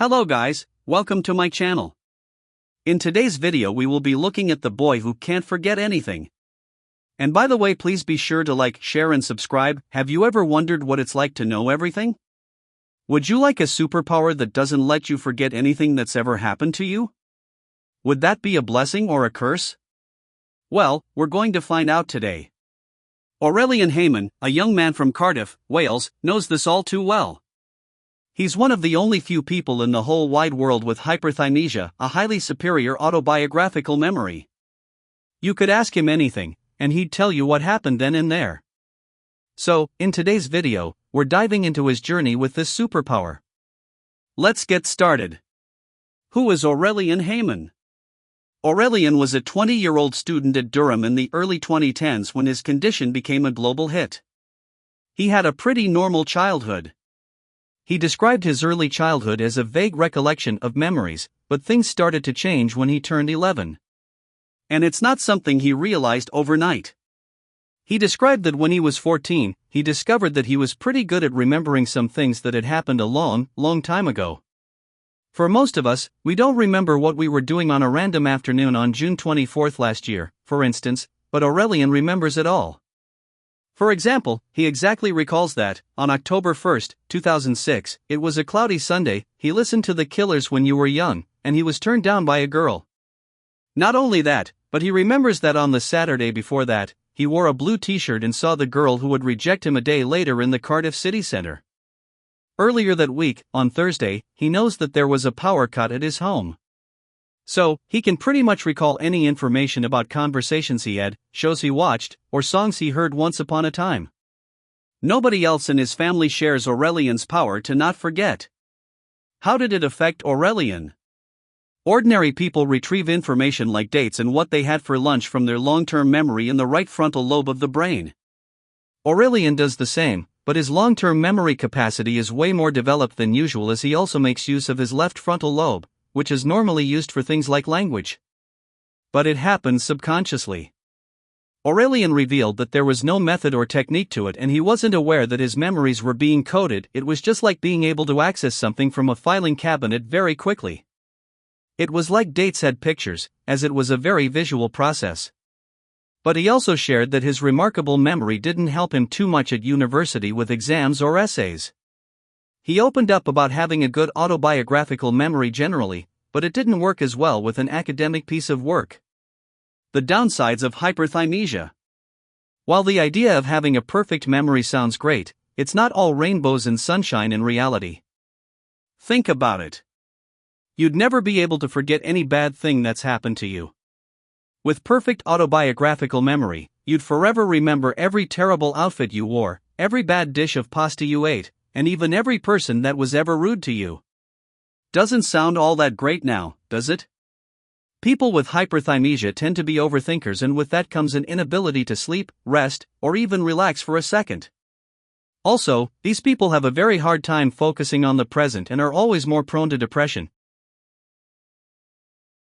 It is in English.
Hello guys, welcome to my channel. In today's video we will be looking at the boy who can't forget anything. And by the way, please be sure to like, share and subscribe. Have you ever wondered what it's like to know everything? Would you like a superpower that doesn't let you forget anything that's ever happened to you? Would that be a blessing or a curse? Well, we're going to find out today. Aurelian Heyman, a young man from Cardiff, Wales, knows this all too well. He's one of the only few people in the whole wide world with hyperthymesia, a highly superior autobiographical memory. You could ask him anything, and he'd tell you what happened then and there. So, in today's video, we're diving into his journey with this superpower. Let's get started. Who is Aurelian Heyman? Aurelian was a 20-year-old student at Durham in the early 2010s when his condition became a global hit. He had a pretty normal childhood. He described his early childhood as a vague recollection of memories, but things started to change when he turned 11. And it's not something he realized overnight. He described that when he was 14, he discovered that he was pretty good at remembering some things that had happened a long time ago. For most of us, we don't remember what we were doing on a random afternoon on June 24 last year, for instance, but Aurelian remembers it all. For example, he exactly recalls that, on October 1, 2006, it was a cloudy Sunday, he listened to The Killers When You Were Young, and he was turned down by a girl. Not only that, but he remembers that on the Saturday before that, he wore a blue t-shirt and saw the girl who would reject him a day later in the Cardiff city centre. Earlier that week, on Thursday, he knows that there was a power cut at his home. So, he can pretty much recall any information about conversations he had, shows he watched, or songs he heard once upon a time. Nobody else in his family shares Aurelian's power to not forget. How did it affect Aurelian? Ordinary people retrieve information like dates and what they had for lunch from their long-term memory in the right frontal lobe of the brain. Aurelian does the same, but his long-term memory capacity is way more developed than usual, as he also makes use of his left frontal lobe, which is normally used for things like language. But it happens subconsciously. Aurelian revealed that there was no method or technique to it, and he wasn't aware that his memories were being coded. It was just like being able to access something from a filing cabinet very quickly. It was like dates had pictures, as it was a very visual process. But he also shared that his remarkable memory didn't help him too much at university with exams or essays. He opened up about having a good autobiographical memory generally, but it didn't work as well with an academic piece of work. The downsides of hyperthymesia. While the idea of having a perfect memory sounds great, it's not all rainbows and sunshine in reality. Think about it. You'd never be able to forget any bad thing that's happened to you. With perfect autobiographical memory, you'd forever remember every terrible outfit you wore, every bad dish of pasta you ate, and even every person that was ever rude to you. Doesn't sound all that great now, does it? People with hyperthymesia tend to be overthinkers, and with that comes an inability to sleep, rest, or even relax for a second. Also, these people have a very hard time focusing on the present and are always more prone to depression,